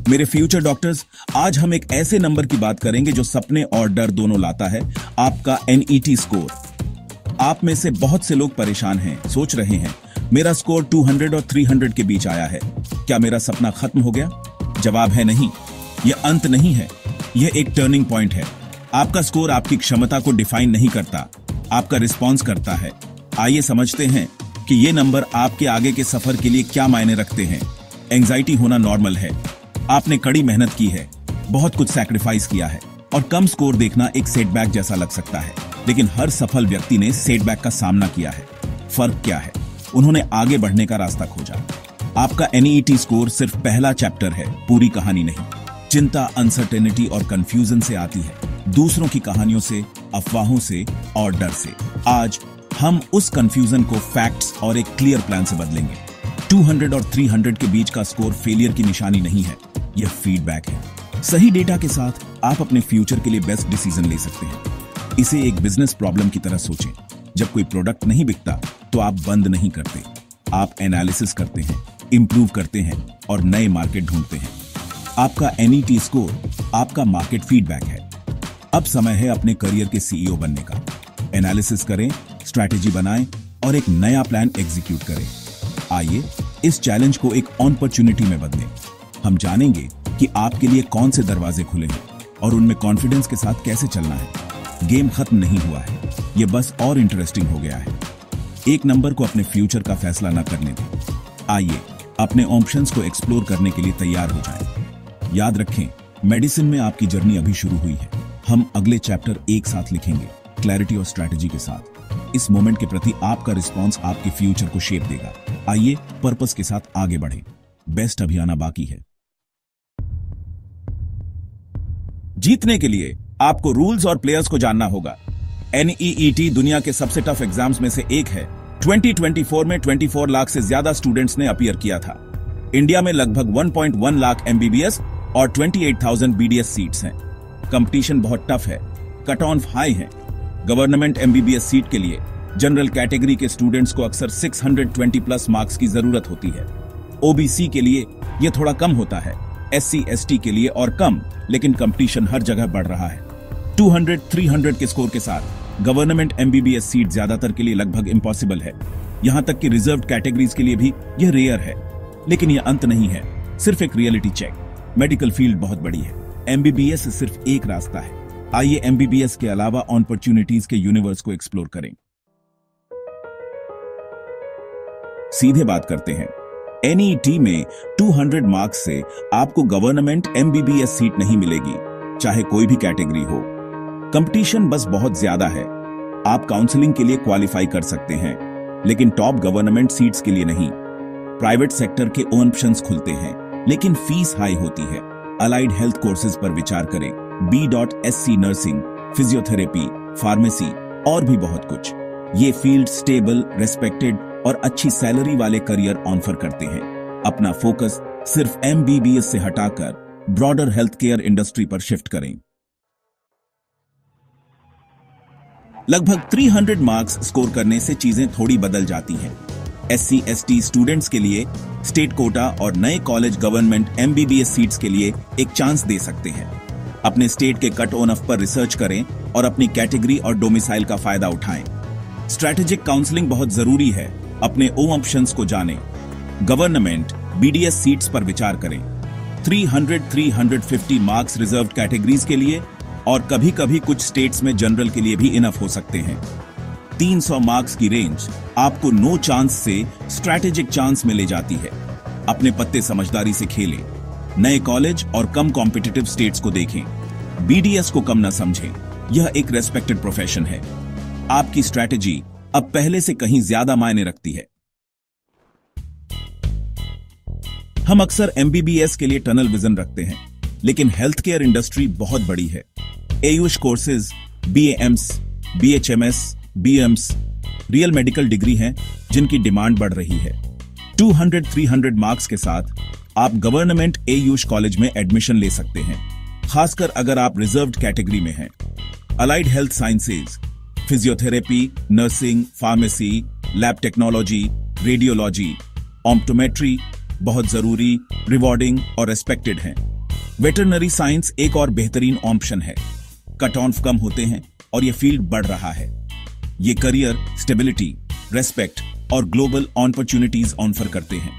मेरे future doctors, आज हम एक ऐसे नंबर की बात करेंगे जो सपने और डर दोनों लाता है, आपका NET स्कोर। आप में से बहुत से लोग परेशान हैं, सोच रहे हैं मेरा स्कोर 200 और 300 के बीच आया है, क्या मेरा सपना खत्म हो गया? जवाब है नहीं, यह अंत नहीं है, यह एक टर्निंग पॉइंट है। आपका स्कोर आपकी क्षमता को डिफाइन नहीं करता, आपका रिस्पॉन्स करता है। आइए समझते हैं कि ये नंबर आपके आगे के सफर के लिए क्या मायने रखते हैं। एंजाइटी होना नॉर्मल है, आपने कड़ी मेहनत की है, बहुत कुछ सैक्रिफाइस किया है, और कम स्कोर देखना एक सेटबैक जैसा लग सकता है, लेकिन हर सफल व्यक्ति ने सेटबैक का सामना किया है। फर्क क्या है? उन्होंने आगे बढ़ने का रास्ता खोजा। आपका NET स्कोर सिर्फ पहला चैप्टर है, पूरी कहानी नहीं। चिंता, अनसर्टेनिटी और कंफ्यूजन से आती है, दूसरों की कहानियों से, अफवाहों से और डर से। आज हम उस कंफ्यूजन को फैक्ट्स और एक क्लियर प्लान से बदलेंगे। 200 और 300 के बीच का स्कोर फेलियर की निशानी नहीं है, यह फीडबैक है। सही डेटा के साथ आप अपने फ्यूचर के लिए बेस्ट डिसीजन ले सकते हैं। इसे एक बिजनेस प्रॉब्लम की तरह सोचें। जब कोई प्रोडक्ट नहीं बिकता तो आप बंद नहीं करते, आप एनालिसिस करते हैं, इंप्रूव करते हैं और नए मार्केट ढूंढते हैं। आपका NET स्कोर आपका मार्केट फीडबैक है। अब समय है अपने करियर के CEO बनने का। एनालिसिस करें, स्ट्रैटेजी बनाएं और एक नया प्लान एग्जीक्यूट करें। आइए इस चैलेंज को एक अपॉर्चुनिटी में बदलें। हम जानेंगे कि आपके लिए कौन से दरवाजे खुले हैं और उनमें कॉन्फिडेंस के साथ कैसे चलना है। गेम खत्म नहीं हुआ है, यह बस और इंटरेस्टिंग हो गया है। एक नंबर को अपने फ्यूचर का फैसला न करने दें। आइए अपने ऑप्शंस को एक्सप्लोर करने के लिए तैयार हो जाएं। याद रखें, मेडिसिन में आपकी जर्नी अभी शुरू हुई है। हम अगले चैप्टर एक साथ लिखेंगे, क्लैरिटी और स्ट्रैटेजी के साथ। इस मोमेंट के प्रति आपका रिस्पॉन्स आपके फ्यूचर को शेप देगा। आइए पर्पस के साथ आगे बढ़ें। बेस्ट अभी आना बाकी है। जीतने के लिए आपको रूल्स और प्लेयर्स को जानना होगा। NEET दुनिया के सबसे टफ एग्जाम्स में से एक है। 2024 में 24 लाख से ज्यादा स्टूडेंट्स ने अपीयर किया था। इंडिया में लगभग 1.1 लाख MBBS और 28,000 BDS सीट्स हैं। कंपटीशन बहुत टफ है, कट ऑफ हाई है। गवर्नमेंट MBBS सीट के लिए जनरल कैटेगरी के स्टूडेंट्स को अक्सर 620 प्लस मार्क्स की जरूरत होती है। OBC के लिए यह थोड़ा कम होता है, SC/ST के लिए और कम, लेकिन कंपटीशन हर जगह बढ़ रहा है। 200-300 के स्कोर के साथ गवर्नमेंट MBBS सीट ज्यादातर के लिए लगभग इम्पॉसिबल है। यहां तक कि रिजर्व्ड कैटेगरीज के लिए भी यह रेयर है। लेकिन यह अंत नहीं है, सिर्फ एक रियलिटी चेक। मेडिकल फील्ड बहुत बड़ी है, MBBS सिर्फ एक रास्ता है। आइए MBBS के अलावा अपॉर्चुनिटीज के यूनिवर्स को एक्सप्लोर करें। सीधे बात करते हैं। NET में 200 मार्क्स से आपको गवर्नमेंट MBBS सीट नहीं मिलेगी, चाहे कोई भी कैटेगरी हो। कंपटीशन बस बहुत ज्यादा है। आप काउंसलिंग के लिए क्वालिफाई कर सकते हैं, लेकिन टॉप गवर्नमेंट सीट्स के लिए नहीं। प्राइवेट सेक्टर के ऑप्शंस खुलते हैं, लेकिन फीस हाई होती है। अलाइड हेल्थ कोर्सेज पर विचार करें, B.SC नर्सिंग, फिजियोथेरेपी, फार्मेसी और भी बहुत कुछ। ये फील्ड स्टेबल, रेस्पेक्टेड और अच्छी सैलरी वाले करियर ऑफर करते हैं। अपना फोकस सिर्फ MBBS से हटाकर ब्रॉडर हेल्थ केयर इंडस्ट्री पर शिफ्ट करें। लगभग 300 मार्क्स स्कोर करने से चीजें थोड़ी बदल जाती हैं। SC/ST स्टूडेंट्स के लिए स्टेट कोटा और नए कॉलेज गवर्नमेंट MBBS सीट्स के लिए एक चांस दे सकते हैं। अपने स्टेट के कट ऑफ पर रिसर्च करें और अपनी कैटेगरी और डोमिसाइल का फायदा उठाएं। स्ट्रैटेजिक काउंसलिंग बहुत जरूरी है। अपने ऑप्शंस को जानें। गवर्नमेंट BDS सीट्स पर विचार करें। 300-350 मार्क्स रिजर्व्ड कैटेगरीज के लिए और कभी कभी कुछ स्टेट्स में जनरल के लिए भी इनफ हो सकते हैं। 300 मार्क्स की रेंज आपको नो चांस से स्ट्रैटेजिक चांस में ले जाती है। अपने पत्ते समझदारी से खेलें। नए कॉलेज और कम कॉम्पिटिटिव स्टेट्स को देखें। BDS को कम न समझें, यह एक रेस्पेक्टेड प्रोफेशन है। आपकी स्ट्रैटेजी अब पहले से कहीं ज्यादा मायने रखती है। हम अक्सर MBBS के लिए टनल विजन रखते हैं, लेकिन हेल्थ केयर इंडस्ट्री बहुत बड़ी है। AYUSH courses, BAMS, BHMS, BMS real medical degree हैं जिनकी डिमांड बढ़ रही है। 200-300 मार्क्स के साथ आप गवर्नमेंट AYUSH कॉलेज में एडमिशन ले सकते हैं, खासकर अगर आप रिजर्व्ड कैटेगरी में हैं। Allied health sciences, physiotherapy, nursing, pharmacy, lab technology, radiology, optometry बहुत जरूरी, रिवॉर्डिंग और रेस्पेक्टेड हैं। वेटरनरी साइंस एक और बेहतरीन ऑप्शन है। कट ऑफ कम होते हैं और यह फील्ड बढ़ रहा है। ये करियर स्टेबिलिटी, रेस्पेक्ट और ग्लोबल अपॉर्चुनिटीज ऑफर करते हैं।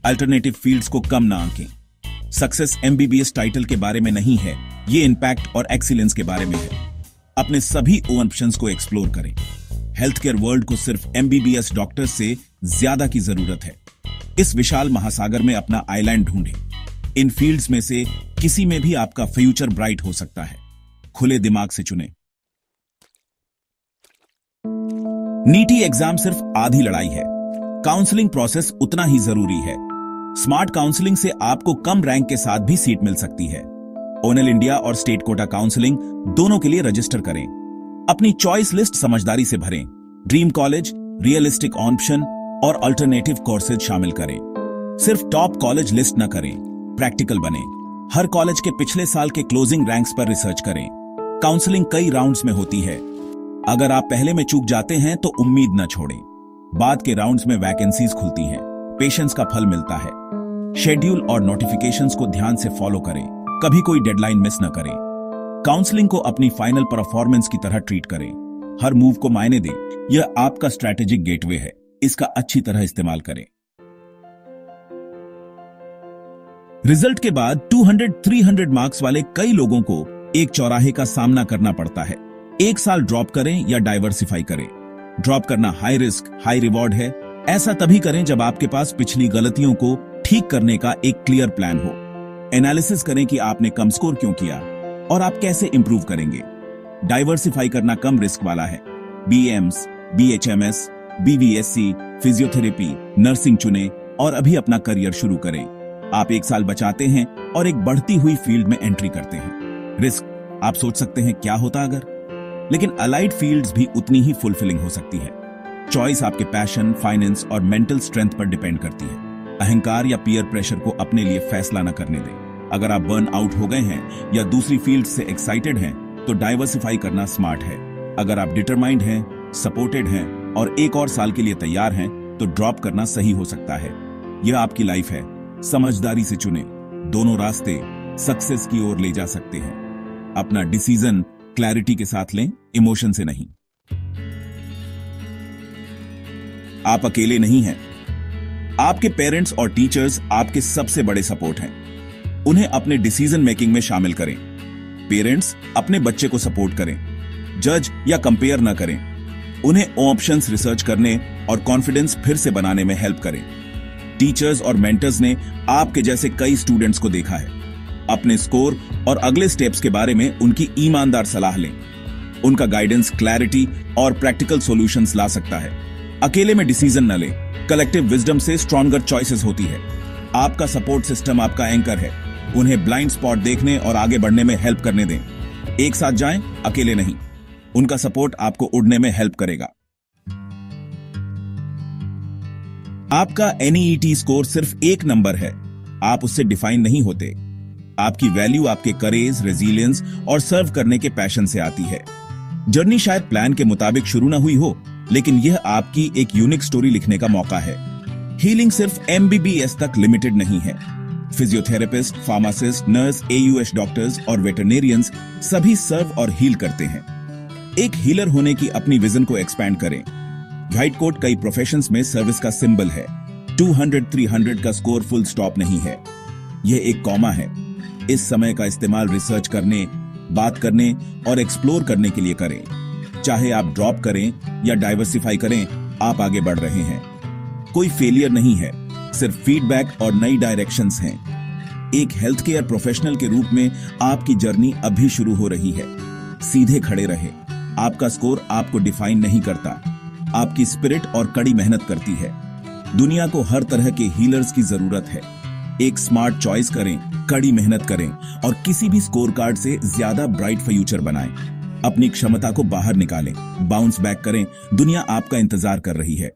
अल्टरनेटिव फील्ड्स को कम ना आंकें। सक्सेस एमबीबीएस टाइटल के बारे में नहीं है, ये इंपैक्ट और एक्सीलेंस के बारे में है। अपने सभी ऑप्शंस को एक्सप्लोर करें। हेल्थ केयर वर्ल्ड को सिर्फ एमबीबीएस डॉक्टर्स से ज्यादा की जरूरत है। इस विशाल महासागर में अपना आइलैंड ढूंढें। इन फील्ड्स में से किसी में भी आपका फ्यूचर ब्राइट हो सकता है। खुले दिमाग से चुनें। नीटी एग्जाम सिर्फ आधी लड़ाई है, काउंसलिंग प्रोसेस उतना ही जरूरी है। स्मार्ट काउंसलिंग से आपको कम रैंक के साथ भी सीट मिल सकती है। ओनल इंडिया और स्टेट कोटा काउंसलिंग दोनों के लिए रजिस्टर करें। अपनी चॉइस लिस्ट समझदारी से भरें। ड्रीम कॉलेज, रियलिस्टिक ऑप्शन और अल्टरनेटिव कोर्सेज शामिल करें। सिर्फ टॉप कॉलेज लिस्ट न करें, प्रैक्टिकल बने। हर कॉलेज के पिछले साल के क्लोजिंग रैंक्स पर रिसर्च करें। काउंसलिंग कई राउंड्स में होती है। अगर आप पहले में चूक जाते हैं तो उम्मीद न छोड़ें। बाद के राउंड्स में वैकेंसीज खुलती हैं, पेशेंस का फल मिलता है। शेड्यूल और नोटिफिकेशंस को ध्यान से फॉलो करें, कभी कोई डेडलाइन मिस न करें। काउंसलिंग को अपनी फाइनल परफॉर्मेंस की तरह ट्रीट करें। हर मूव को मायने दें। यह आपका स्ट्रैटेजिक गेटवे है, इसका अच्छी तरह इस्तेमाल करें। रिजल्ट के बाद 200-300 मार्क्स वाले कई लोगों को एक चौराहे का सामना करना पड़ता है। एक साल ड्रॉप करें या डाइवर्सिफाई करें। ड्रॉप करना हाई रिस्क हाई रिवॉर्ड है। ऐसा तभी करें जब आपके पास पिछली गलतियों को ठीक करने का एक क्लियर प्लान हो। एनालिसिस करें कि आपने कम स्कोर क्यों किया और आप कैसे इंप्रूव करेंगे। डाइवर्सिफाई करना कम रिस्क वाला है। बीएम्स, बीएचएमएस, बीवीएससी, फिजियोथेरेपी, नर्सिंग चुनें और अभी अपना करियर शुरू करें। आप एक साल बचाते हैं और एक बढ़ती हुई फील्ड में एंट्री करते हैं। रिस्क, आप सोच सकते हैं क्या होता अगर, लेकिन अलाइड फील्ड्स भी उतनी ही फुलफिलिंग हो सकती है। चॉइस आपके पैशन, फाइनेंस और मेंटल स्ट्रेंथ पर डिपेंड करती है। अहंकार या पीयर प्रेशर को अपने लिए फैसला न करने दें। अगर आप बर्न आउट हो गए हैं या दूसरी फील्ड से एक्साइटेड हैं तो डाइवर्सिफाई करना स्मार्ट है। अगर आप डिटरमाइंड हैं, सपोर्टेड हैं और एक और साल के लिए तैयार हैं तो ड्रॉप करना सही हो सकता है। यह आपकी लाइफ है, समझदारी से चुनें। दोनों रास्ते सक्सेस की ओर ले जा सकते हैं। अपना डिसीजन क्लैरिटी के साथ लें, इमोशन से नहीं। आप अकेले नहीं हैं। आपके पेरेंट्स और टीचर्स आपके सबसे बड़े सपोर्ट हैं। उन्हें अपने डिसीजन मेकिंग में शामिल करें। पेरेंट्स अपने बच्चे को सपोर्ट करें, जज या कंपेयर न करें। उन्हें ऑप्शंस रिसर्च करने और कॉन्फिडेंस फिर से बनाने में हेल्प करें। टीचर्स और मेंटर्स ने आपके जैसे कई स्टूडेंट्स को देखा है। अपने स्कोर और अगले स्टेप्स के बारे में उनकी ईमानदार सलाह लें। उनका गाइडेंस क्लैरिटी और प्रैक्टिकल सॉल्यूशंस ला सकता है। अकेले में डिसीजन न लें, कलेक्टिव विजडम से स्ट्रॉन्गर चॉइसेस होती है। आपका सपोर्ट सिस्टम आपका एंकर है। उन्हें ब्लाइंड स्पॉट देखने और आगे बढ़ने में हेल्प करने दें। एक साथ जाएं, अकेले नहीं। उनका सपोर्ट आपको उड़ने में हेल्प करेगा। आपका एनईईटी स्कोर सिर्फ एक नंबर है। आप उससे डिफाइन नहीं होते। आपकी वैल्यू आपके करेज, रेजिलियंस और सर्व करने के पैशन से आती है। जर्नी शायद प्लान के मुताबिक शुरू ना हुई हो, लेकिन यह आपकी एक यूनिक स्टोरी लिखने का मौका है। हीलिंग सिर्फ एमबीबीएस तक लिमिटेड नहीं है। फिजियोथेरेपिस्ट, फार्मासिस्ट, नर्स, एयूएस डॉक्टर्स और वेटरनेरियंस सभी सर्व और हील करते हैं। एक हीलर होने की अपनी विजन को एक्सपैंड करें। व्हाइट कोट कई प्रोफेशंस में सर्विस का सिंबल है। 200-300 का स्कोर फुल स्टॉप नहीं है, यह एक कॉमा है। इस समय का इस्तेमाल रिसर्च करने, बात करने और एक्सप्लोर करने के लिए करें। चाहे आप ड्रॉप करें या डाइवर्सिफाई करें, आप आगे बढ़ रहे हैं। कोई फेलियर नहीं है, सिर्फ फीडबैक और नई डायरेक्शंस हैं। एक हेल्थ केयर प्रोफेशनल के रूप में आपकी जर्नी अभी शुरू हो रही है। सीधे खड़े रहे। आपका स्कोर आपको डिफाइन नहीं करता, आपकी स्पिरिट और कड़ी मेहनत करती है। दुनिया को हर तरह के हीलर्स की जरूरत है। एक स्मार्ट चॉइस करें, कड़ी मेहनत करें और किसी भी स्कोर कार्ड से ज्यादा ब्राइट फ्यूचर बनाएं। अपनी क्षमता को बाहर निकालें, बाउंस बैक करें। दुनिया आपका इंतजार कर रही है।